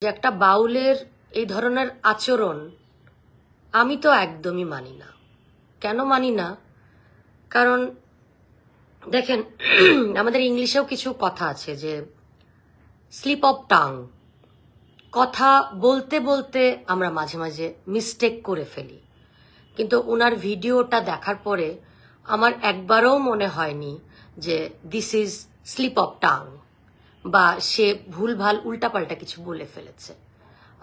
যে একটা বাউলের এই ধরনের আচরণ আমি তো একদমই মানি না। কেন মানি না? কারণ দেখেন আমাদের ইংলিশেও কিছু কথা আছে যে স্লিপ অফ টাং, কথা বলতে বলতে আমরা মাঝে মাঝে মিস্টেক করে ফেলি। কিন্তু ওনার ভিডিওটা দেখার পরে আমার একবারও মনে হয়নি যে this is slip of tongue বা সে ভুলভাল উল্টাপাল্টা কিছু বলে ফেলেছে।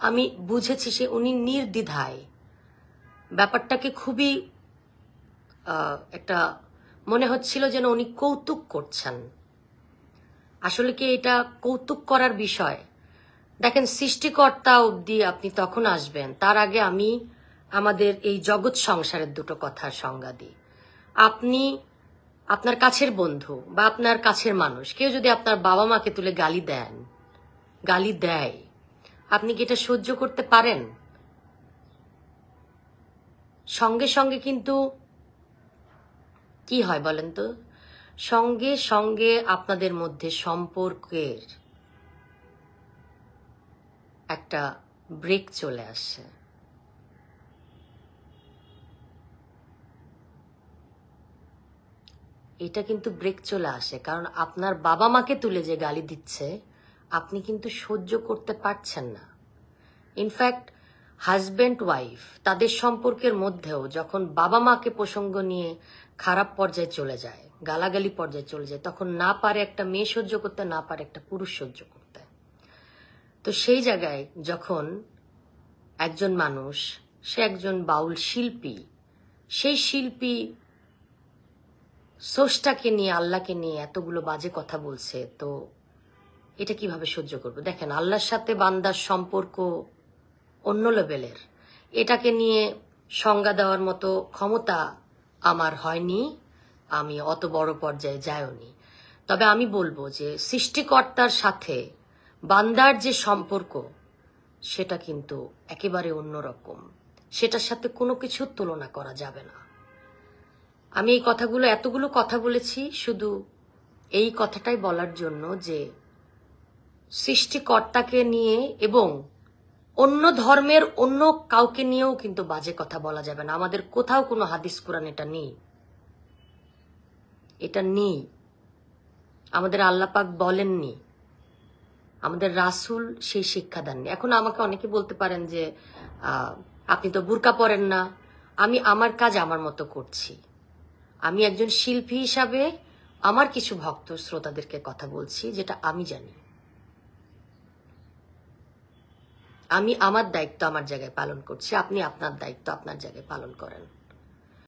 আমি বুঝেছি সে উনি নির্দ্বিধায় ব্যাপারটাকে খুবই একটা মনে হচ্ছিল যেন উনি কৌতুক করছেন। আসলে কি এটা কৌতুক করার বিষয়? দেখেন, সৃষ্টিকর্তা অবধি আপনি তখন আসবেন, তার আগে আমি আমাদের এই জগৎ সংসারের দুটো কথার সংজ্ঞা দিই। আপনি আপনার কাছের বন্ধু বা আপনার কাছের মানুষ কেউ যদি আপনার বাবা মাকে তুলে গালি দেয়, আপনি কি এটা সহ্য করতে পারেন? সঙ্গে সঙ্গে কিন্তু কি হয় বলেন তো, সঙ্গে সঙ্গে আপনাদের মধ্যে সম্পর্কের একটা ব্রেক চলে আসে। এটা কিন্তু ব্রেক চলে আসে কারণ আপনার বাবা মাকে তুলে যে গালি দিচ্ছে আপনি কিন্তু সহ্য করতে পারছেন না। ইনফ্যাক্ট হাজব্যান্ড ওয়াইফ তাদের সম্পর্কের মধ্যেও যখন বাবা মাকে প্রসঙ্গ নিয়ে খারাপ পর্যায়ে চলে যায়, গালাগালি পর্যায়ে চলে যায়, তখন না পারে একটা মেয়ে সহ্য করতে, না পারে একটা পুরুষ সহ্য করতে। তো সেই জায়গায় যখন একজন মানুষ, সে একজন বাউল শিল্পী, সেই শিল্পী স্রষ্টাকে নিয়ে, আল্লাহকে নিয়ে এতগুলো বাজে কথা বলছে, তো এটা কিভাবে সহ্য করবো? দেখেন, আল্লাহর সাথে বান্দার সম্পর্ক অন্য লেভেলের। এটাকে নিয়ে সংজ্ঞা দেওয়ার মতো ক্ষমতা আমার হয়নি, আমি অত বড় পর্যায়ে যাইওনি। তবে আমি বলবো যে সৃষ্টিকর্তার সাথে বান্দার যে সম্পর্ক সেটা কিন্তু একেবারে অন্যরকম, সেটার সাথে কোনো কিছুর তুলনা করা যাবে না। আমি এই কথাগুলো, এতগুলো কথা বলেছি শুধু এই কথাটাই বলার জন্য যে সৃষ্টিকর্তাকে নিয়ে এবং অন্য ধর্মের অন্য কাউকে নিয়েও কিন্তু বাজে কথা বলা যাবে না। আমাদের কোথাও কোনো হাদিস কোরআন এটা নেই, এটা নেই। আমাদের আল্লাহ পাক বলেননি, আমাদের রাসূল সেই শিক্ষা দেননি। এখন আমাকে অনেকে বলতে পারেন যে আপনি তো বুরকা পরেন না। আমি আমার কাজ আমার মতো করছি। আমি একজন শিল্পী হিসাবে আমার কিছু ভক্ত শ্রোতাদেরকে কথা বলছি যেটা আমি জানি। আমি আমার দায়িত্ব আমার জায়গায় পালন করছি, আপনি আপনার দায়িত্ব আপনার জায়গায় পালন করেন।